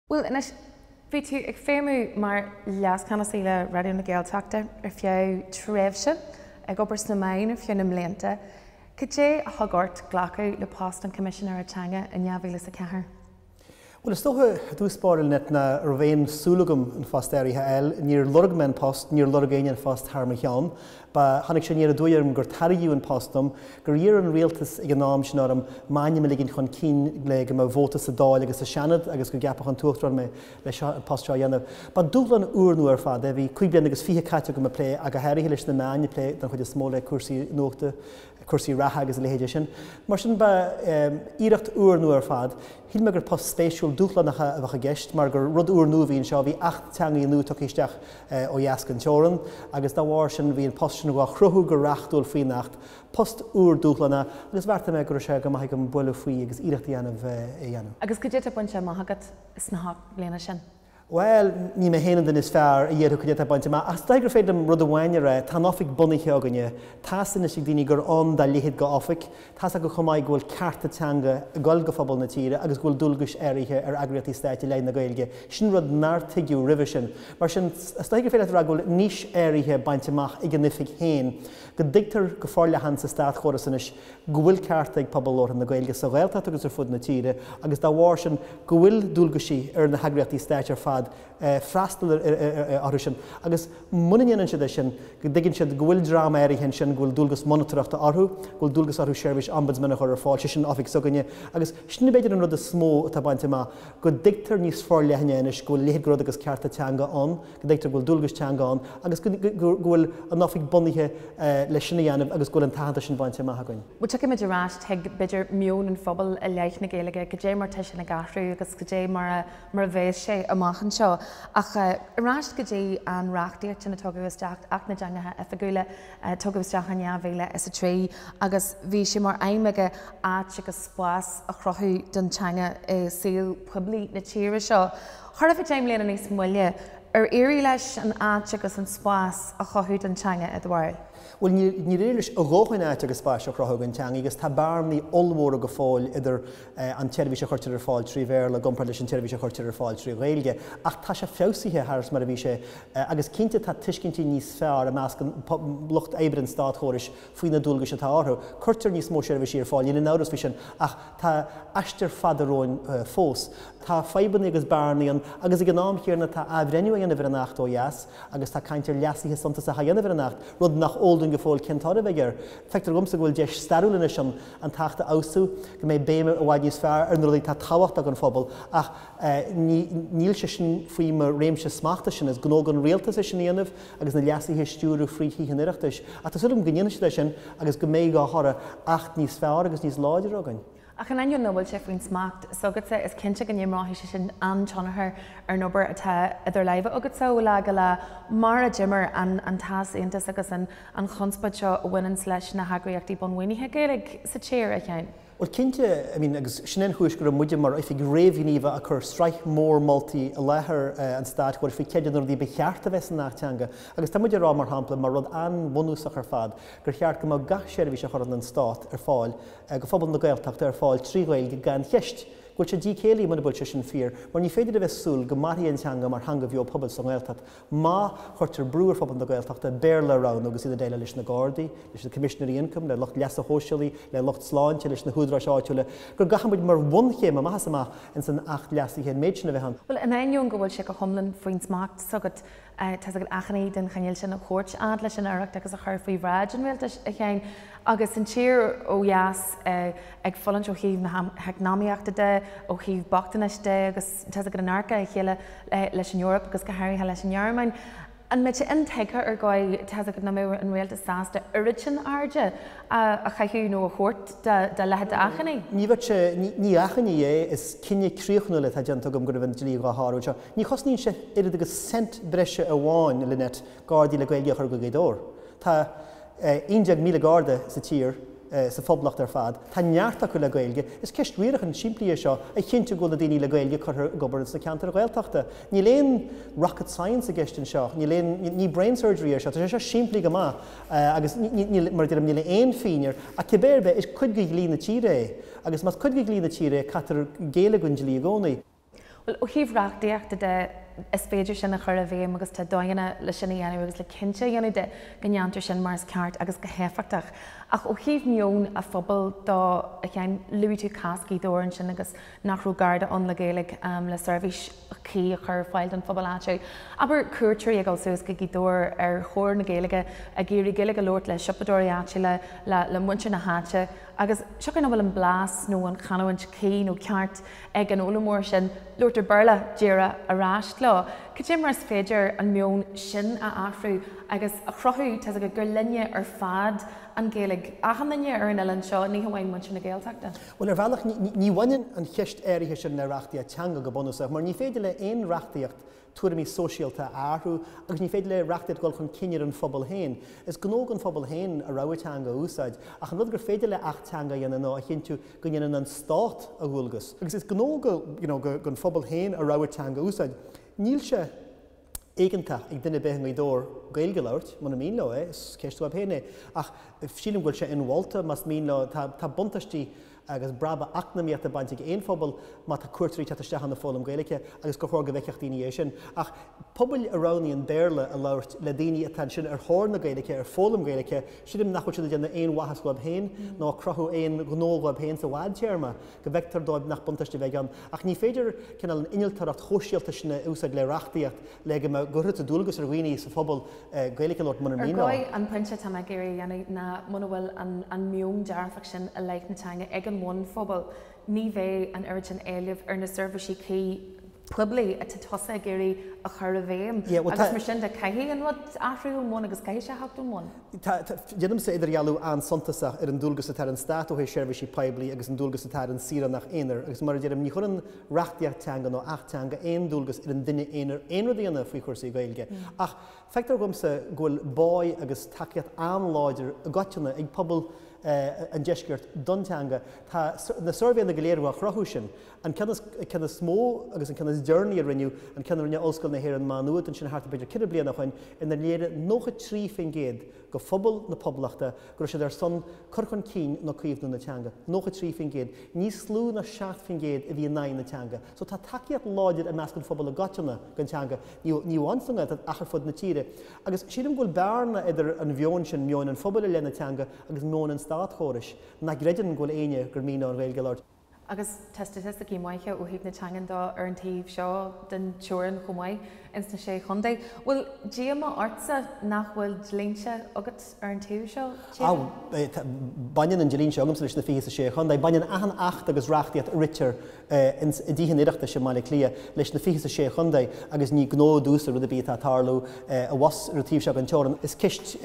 Well, en is weet u, ik fear maar laatst kan als hele radio na geldtakte, if jou trefse, ik op na mijn if jou lente, could je hagort glaku le post and commissioner Changa en ja wil se kahar. Well, is toch doe sparel net na Rovain Sulugum in fasteri hael near Lurgman post near Lurganian fast Harmachian, ba hanik she near doyer gurtariu in postum, gurier and realtus ignam shnarum manumeligin kon keen leg ma votus a dal agus a shanad agus go gap on tuchtron me le postra yana. But duglan urnuer fa devi kuiblen agus fihe catch go play aga harry hilish na man play dan chud small kursi nochte kursi raha agus lehejition. Marsin ba iracht urnuer fad hil me gur post spatial duglan nach a gest mar gur rud urnu vi sha vi 8 tangi nu tokisteach o yaskan choran agus da warsin vi post go chruhu go rachtul fi nacht post duglanna agus warte me gur se go mai go bulu fi agus iracht yana yana. Agus could you bunch of mahagat snahak lena shin. Well, ní me héanaan den is fear a dhéadú chuide bainte má. As daigur féidir rud a bhainire, tá nófik bunaiche aganne, tásan is daoine gur an dá lihéad go offic, tás a go chomáid ghfuil carta teanga a gáil go phobal na tíre, agus ghfuil dulgus airithe ar agriatí stáite lein na gailge. Sin rud náirtigiú rivision. Mar sin, as daigur féidir ra ghfuil níos airithe bainte mach ag an nifig héin, go digtar go fáile han sa stát chorasan is ghfuil carta ag pobal lor na gailge sa gailta agus ar fud na tíre, agus dá warsin ghfuil dulgusi ar na agriatí stáite ar frastal arushin agus munin sin digin sin gwil drama hen sin gwil dulgus monitorachta arhu gwil dulgus arhu service ombudsman ar fáil sin offic soganne agus sinna beidir an rud a smó tá bainte má go dictar níos fáile henéis gwil lehgrod agus carta teanga an go dictar gwil dulgus teanga an agus gwil an offic bonithe le sinna dhéanamh agus gwil an táanta sin bainte má hagann. Bú tuige mid ráist teag beidir miún an phobal a leith na géige go dé mar teisi na gahrú agus go dé mar bhéis sé amachchan seo ach ráist go dtí an reachtaíocht sin na tugahisteach ach na deangathe a figúile tugahisteach an neamhhéile is a trí agus bhí sé mar aimime áit agus spás a chrothú don teanga síl poblí na tíre seo. Thar a bhí téim léana níos muile ar éirí leis an áit agus an spás a chothú don teanga a bhhail. Well, ní réiles a ggóchain áit agus spáis a chrothúgan teanga agus tá barmnaí olmhór go fáil idir an televíse chuirtear ar fáil trí bhéir le gompar leis an televíse chuirtear ar fáil trí réilge ach tá sé fesaithe thras mar a bhí sé agus cinnte tá tuiscintí níos fearr a meascan lucht éibre an stát chóris faoin na dulgus atá orthu chuirtear níos mó séir bhí ar fáil íon náras bhí sin ach tá aistear fadaróin fós tá febannaí agus barmnaíon agus ag an nám chéarna tá ahrenniú a dhéanamh ar an nacht ó dheas agus tá caintear leasíthe santa a dhéanamh ar an nacht rud nach óldún go fáil cintáda bheitgur. Feictar gomsa bhfuil deis starúlanna sin an taachta ausú go mé béime a bhaid níos fearr ar nuair tá táhacht an phobal ach níl sé sin faoi mar réimse smaachta sin is gnógan réaltas sin dhéanamh agus na leasíthe stúrú fríí an iireachtais. A tá sulm gníine sin agus go méid go thora 8 níos fearr agus níos láidir agan. Ach an aon nóbal sé faoin smacht, sogad is cinnte go níomráthí sé sin antionathair ar nóbar atá idir leibh agad saola go le mar a Jimmer an tas aontas agus an chonspaid seo bhainean leis na hagraíochtaí bonmhaoinithe géalaigh sa tíir a cheann. Well, cinnte, agus sinan chuis gur muide mar if ag réimhníomh a chur streich mór moltúltaí a lethir an stát chuir fi ceidir nó dí becheartta bheits an nachteanga agus tá muidir rá mar hampla mar rud an bhunúsach ar fad gur cheart go má gach séirbhí a churann an stát ar fáil go phobal na gailteachta ar fáil tríhil go gan cheist. Gwil sé dí céalaí man bhil sin fear, mar ní féidir a bheith súil go maríon teanga mar hanga bheo pobal sa gailteacht má chuirtar brúar phobal na gailteachta béir le rán agus iad déile leis na Gardaí, leis na Commissioner Income, le locht leasa hóisialaí, le locht sláinte leis na húdra seáitiúile, gur gachamuid mar bhunchéim a maithas amach in san 8 leasíthe méid sin a bheith an. Well, in aon go bhfuil sé go thomlann faoin smacht sogad tá agad achanaí den chanéil sin a chóirt ad leis an aireacht agus a chur faoi bhráid an bhfuil a chéin agus an tír ó dheas ag follant ó chiomh na heagnáíochta de ó chiomh bachtanis de agus tá agad an arca chéile leis an Eorp agus go hairithe leis an Jarmain. An mit inteice ar gáil tá agad na mé an réalta sásta iritin airde a chaithú nó a chóirt de lehead achanaí. Ní achanaí is cinenne críochnú le deanta gom gur bhain lí go háú seo. Ní chosnín se iad agus cent breise a bháin le net Gardaí le gailge chu go gédór. Tá 1,000,000 garda sa tír sa phoblacht ar fad. Tá neartta chu le gailge, is ceist riach an siimplí seo a cinnte go na daoine le gailge chu gobar sa ceantar gailteachta. Ní léon rocket science a gceistin seo, ní brain surgery seo, tá sé siimplí go má agus mar dtíanam ní le éon féinear a cibéirbe is chuid go lína tíre agus mas chuid go lína tíre catar géala gon lí gcónaí. Well, ó híomh reachtaíochta de is féidir sin na chur a bhéim agus tá dáine le sinna dhéanamh agus le cinse dhéanana de gneantar sin mars ceart agus go héfachtach. Ach ó híomh mion a phobal dá a chean luí tú cascaí dóran sin agus nachrú garda an le géalaigh le service cí a chur fáil an phobal áte. Aber cuairteoirí ag suas go dór ar chóir na géalaige a géirí géalaigh Lord le sipadóirí áte le muinte na háte agus seochain bhfuil an blas nó an chaáint cí nó ceart ag an ólamór sin Lord ar burla díra a ráist lá. Cé mar féidir an mion sin a áhrú agus a chrothú tá go gur linne ar fad an géalaigh achanlinne ar an eile seo ní hamhain muinte na géalteachta. Well ar bhealach ní bhainean an cheist éirithe sin na reachtaíocht teanga go bunúsach, mar ní féidir le aon reachtaíocht tuairimí sóisialta áhrú agus ní féidir le reachtaíocht gáil chun cinnear an phobal hain. Is gnóg an phobal hain a raibhteanga úsáid, ach an rud gur féidir le achtheanga dhéanana ná a chinú go dhéanaan an stát a bhúlgus. Agus is gnóg gon phobal hain a raibhteanga úsáid. Níl se éigeanta ag duine behan í dór gailge leirt, man mí le is ceistú a héine, ach sílim ghfuil se in Walta mas mí le tá buntaistí agus braba acnamíocht a baint ag éon phobal má tá cuairtarí teataisteach an na fólam gaeilge agus go chóir go bheiceach daoine sin. Ach pobl aráí an béirle a leirt le daoine atá sin ar thóir na gaeilge ar fólam gaeilge, siad nachfuil sin déanana aon wahas web hain nó crothú aon gnó web hain sa bhád tearma go bheicetar dóibh nach buntaiste bheith an. Ach ní féidir cinál an iniltarach chóisialta sinna úsáid le reachtaíocht le go gurtha dúlagus ar ghaoine sa phobal gaeilge Lord man mí. Ar an pointe tá géirí na muna bhfuil an mion dearfach sin a leitnatanga ag an one phobal ní bheith an urgent éileh ar na service cí publi a tosa géirí a chur a bhéim. Agus mar sin de caihí an rud áhrú món agus caihi se hachtú món. Déanam sa idir gealú an sontasach ar an dúlgus atá an stát ó hééis service peblií agus an dúlgus atá an síra nach éar, agus mar déanam ní chun an reachtaíochtteanga nó achtaanga aon dúlgus ar an duine éar éonra dhéanana faoi chuirsaí gaeilge. Ach feictar gomsa ghfuil báid agus takeíocht anláidir a gatainna ag pobl an deisgurt donteanga tá na survey na goléirha chrothú sin an cena smó agus an cena journey a riniu an cena rinne óscail na hhéir an manúid an sin harta beidir ciidir bliana chuin in na léire nócha trí fin géad go phobal na poblachta gur sé ar son corchan cín nó cuomhnú na teanga. Nócha trí fin géad, níos slú na 7 fin géad a bhí 9 na teanga. So tá takeíocht láidir a meascan phobal a gatainna gan teanga ní ansanga a achar fud na tíre. Agus siadm ghfuil bearna idir an bheon sin meon an phobal a lena teanga agus meon an stát chóris, na greidir ghfuil aine gur mína an réilge leirt. Agus statistic í maiche ó híb na teangan dá ar an taobh seo den teoran chumáid ins na sé chundaí. Bhfuil díama orsa nach bhfuil dlínse agat ar an taobh seo? Baineann an dlínse agam leis na fií sa sé chundaí, baineann achan 8 agus reachtaíocht ritar i dtíhan iireachta sem mála clia leis na fií sa sé chundaí agus ní gnó dúsa rud a bí tarlú a was rutíh seo an teoran. Is cist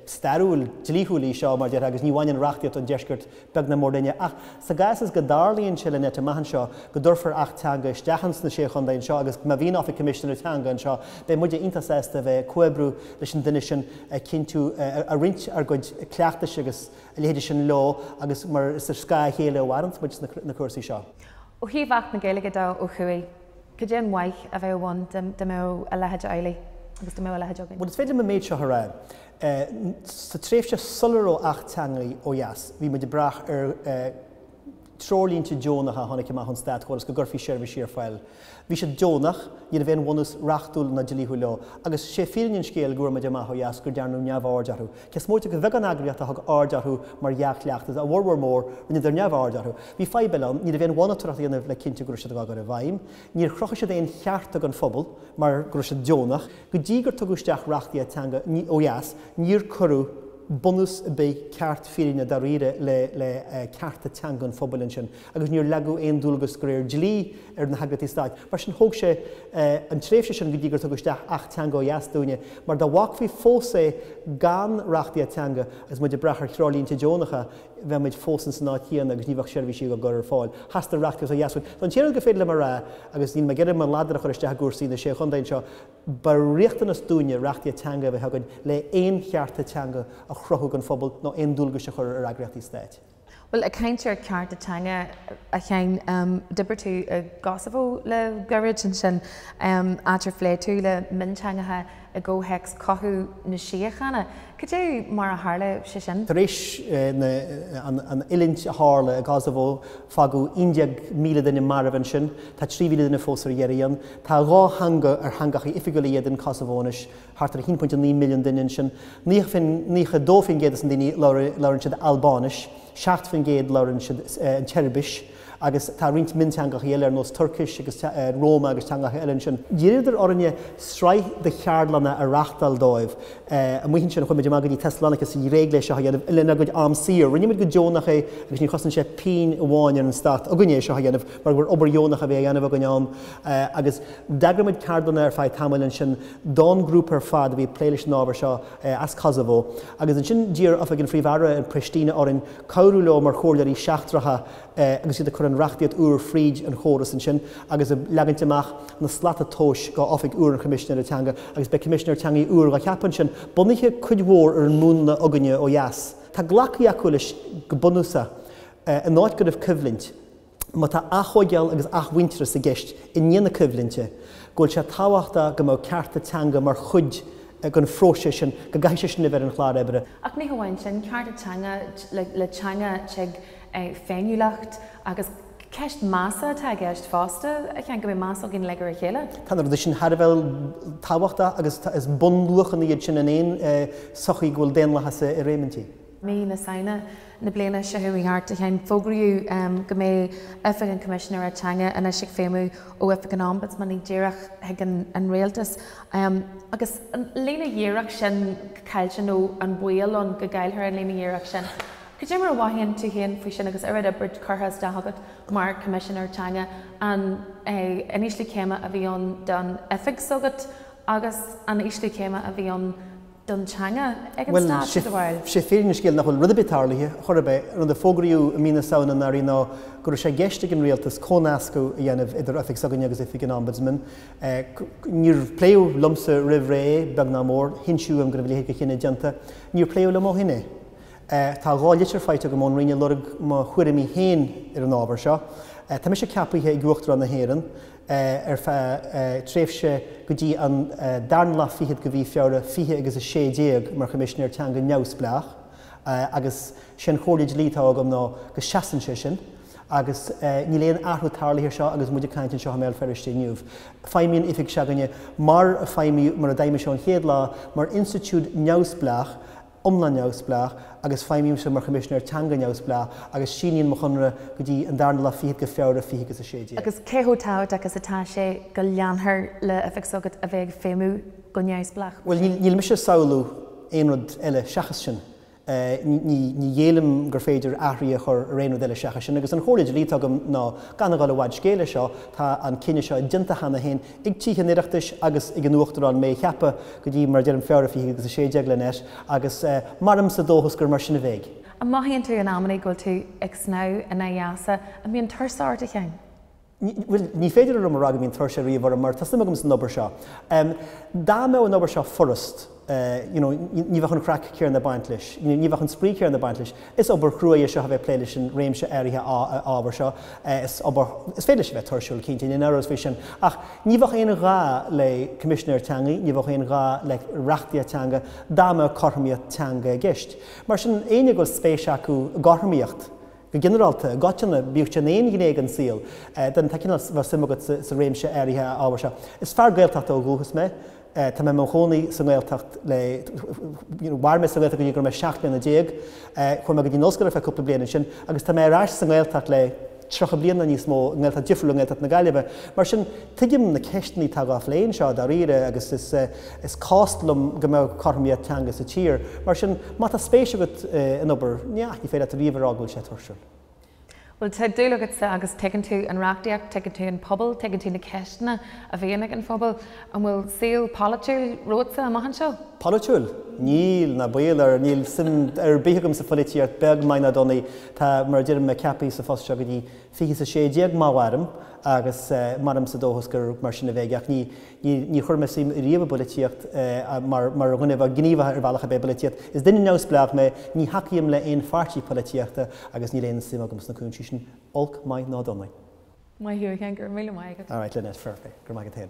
starúil dlíthúlaí seo mar dear agus ní bhaineann reachtaíocht an deisgurt beag na mór daine. Ach sa gais is go darlaíonn le net a mahan seo go dúrfar achtaanga stechans na sé chundaí seo agus má bhíon áfa commissioner teanga an seo be muide intasésta bheith cuabrú leis an duine sin cinú a rint ar goid cleachtas agus léidir sin lá agus mar is scá chéile bhharant muid na cuasaí seo. Ó híomhach na Gaeilge dá ó chuaigh, go dé an mhaith a bheith bhain de mé a lehead eile agus de mé a lehead agin. Bud is féidir me méid seo ra. Sa tréifse sular ó achtangaí ó jas, bhí muid de brach ar trolínte Jonacha hána má an stát chuir go gurfií seirbh siar fáil. Bhí sé Jonach ní bhéon bhnas rachtúil na dilíú le, agus sé féann scéal gúir me deach jas gur dearnú neamháirdearú. Ces móirte go bheith an agriíocht a ádearú mar jaachleachtas a bhhar mór rinne idir neamháirdearú. Bhí febelan ní bhéon bhhaintarach dhéanamh le cinnte gur se gur a bhaim, níor chrocha sé éon cheartta an phobal mar gur se Jonach, go ddígur tugusteach reachtaíochtteanga ó jas níor curú bonus be ceart fírinne dar riire le ceartta teangan phobalin sin, agus níor legu éon dúlagus gur ar dlí ar na hagatí stáid. Mar sin thóg sé an tréifse sin go ddígur tugusteach ach teanga ó jasúine, mar da bhhac fósa gan reachtaí teanga as muid de brachar chrálínte Jonacha bheith muid fósan san átíana agus níomhah seirbhísí go gur ar fáil. Has de reachtas a jasúin. Don tíar go féile mar ra agus ní me geidir man láidir chuir isteach gúsaí na sé chundain seo bar riachtan as dúine reachtaí teanga bheith hagann le éon cheartta teanga a chrothú an phobal nó éon dúlagus a chur ar agriachtaí stáit. Well, a caiintear ceartatanga a cheann dibir tú a gosafó le garid sin átar flé tú le mintangathe a ggóhex cothú na siochanna. Could you mar a hála sé sin? Taréis an ilint hála a gosafó fagu 1,000,000 den marvan sin, tá 3,000 den fósar dhéiríon, tá rá hanga ar hangachaí ifigolaíad in Kosovónis, hartar 1.9 milliún den sin, nícha 2 géad an daoine laurin siad Albánis, 7 géad laurin siad an Terbis, agus tá rint mintangach eile nos Turkish agus Roma agus tangach eile sin. Díidir orine sráith de chearlanna a rachtal dóibh. A muhinn sin chuid mag í Thessalonikas í régle se haanamh ile go am sír. Rinimid go Jonach agus ní chosan sé pín bháin an start. A gunné se haanamh mar gur ober Jonach a bheith anamh goneán agus dagramid cardlanna ar fáid tamilin sin don grúp ar fad a bhí pléilis nábhar seo as Kosovo. Agus an sin dír of gin fríomhara in Pristina orin caurúló mar chóirlaí seachtracha agus iad an rachtiad úr fríd an chóras an sin agus leganteach na slata tóis go ofig úr an commissioner tanga agus be commissioner tangi úr ga cheapan sin bunithe cuidhór ar an múna aganne ó jas. Tá glaci aculis go bunusa an náid go cyflint má tá achógeal agus achwintre sa gist in níana cyflinte ggóil se táhachta go mó cearta tanga mar chud gon fróise sin go gaiise sin bheit an chláir ebre. Ach ní hamhain sin ceartatanga le teanga teag féinúlacht agus ceist massa tá gceist fásta a chean go bh massa gin legar a chéile. Tá ar sin Harbhil táhachta agus is bunluchan iad sin an éon sochaí ghfuil déanlathe i réimintí. Mí na saine na bliana sehuíart a chean fógraú go mé an commissioner a teanga a si féimú ó an ombudsman í ddíireach ag an réaltas. Agus léna dhéireach sin cail sin ó an bhuiil an go gailthar an léna dhéireach sin. Could you remember why to him for sin agus a brid carhas dahagat mar commissioner tanga and initially came a bhíon done ethics sogat agus an initially came a bhíon done changa well she féidir scéal nach chuil rud bitarlaithe chorbe an de fógraú a mína saona na ríná gur sé geiste an réaltas cónasco a dhéanamh idir ethics agan agus an ombudsman níor pléú lumsa rihré bag na mór hinsiú am gur bhléthe go chinine dianta níor pléú le mó hinine. Tá gáilitir feite go món rinne lurg má chuirimí héin ar an ábhar seo. Tá mis sé ceapaithe i gcuachtar an na héireann ar tréimhse go dtí an darnla fichiad go bhí fearra fiche agus a sé déag mar commissioner teanga neamhsplach agus sin chóirlaid lítá agam ná go seaan sé sin agus ní léon athú tarlaíthir seo agus muidir caiintin seo mé ferristé nniuh. Feimíonn ifig seaganne mar a feimí mar a daimime seo an chéad lá mar institút neamhsplach omla neamhsplach agus feimím sem mar commissioner tanga neamhsplach agus síníonn mo chunra go dtí an darnla fichiad go fearra fiche agus a sé déag. Agus céthótáid agus atá sé go leanthar le ethics agat a bheith féimú go neamhsplach? Well, níl mis sé saoilú éonrad eile seachas sin. Ní dhélim gur féidir ahraíoch ar réanú eile seachas sin, agus an chóirlaid lítagam ná gan gáil bhaid scéile seo tá an cinenne seo dinta hena héin ag tícha niireachtais agus ag an nuachtarrán mé cheappa go dtí mar dearm fearra fiche agus a sé deag le neis agus marm sa dóchas gur mar sinna bhéig. A maithíonn tú an amnaí ghfuil tú ag sná in éasa a bhíon tursáir a cheann? Ní féidir ar mar agam bhíon tursa riomh mar tas agam san nobar seo. Dá mé an nobar seo forrast. Ní bhachan crack céar na baintlis, ní bhachan sprí céar na baintlis. Is obair cruaí se a bheith pléile sin réimse airithe ábhar seo, is féidir se bheith tuaisiúil cinnte in euros fé sin. Ach ní bhach éon rá le commissioner teangaí, ní bhach éon rá le reachtaí teanga, dáma corthaíocht teanga gist. Mar sin éine go spéis acu garthaíocht. Go generalta gáteanna bíocht an éon gnéag an síl, den tá cinál bh simagad sa réimse airithe ábhar seo. Is fear gailteachta ó gúchas mé, Tá mé chonaí san ghilteacht le bharrme san ghilteach go gur me 7 na déag, chuir me go dtí nóscail fe cúpla bliana sin, agus tá mé ráis san ghilteacht le trocha bliana níos mó ghilteach difriúil ghilteach na gaiileh, mar sin tuigim na ceistní tá gá léon seo dá riire agus is cástlam go mé corthaíocht teanga sa tír, mar sin má tá spéise go in obair ní féidir a riomh ágúil sé tuaisiúil. Well, tá dúlagat agus tegann tú an reachtaíocht, tegann tú an pobl, tegann tú na ceistena a bhíonnig an phobal, an bhfuil síl pálaitiúil rósa a maihan seo? Palachul, Níl na Bailar, Níl sim bíhagam sa folitiart beg maina donna tá mar dirim me capi sa fos segadí fi sa sé diag máwarim agus maram sa dóhas gur mar sinna bheith ní churme sim riamh bolitiacht mar gunna bh gníomh ar bhealach be bolitiacht. Is duine nás bleach me ní haciam le ein fartí politiachta agus ní léon sim agam sna cún sin olc mai ná donna. Mai hiú gur mí maigad. All right, Lynette, perfect. Gur maigad hen.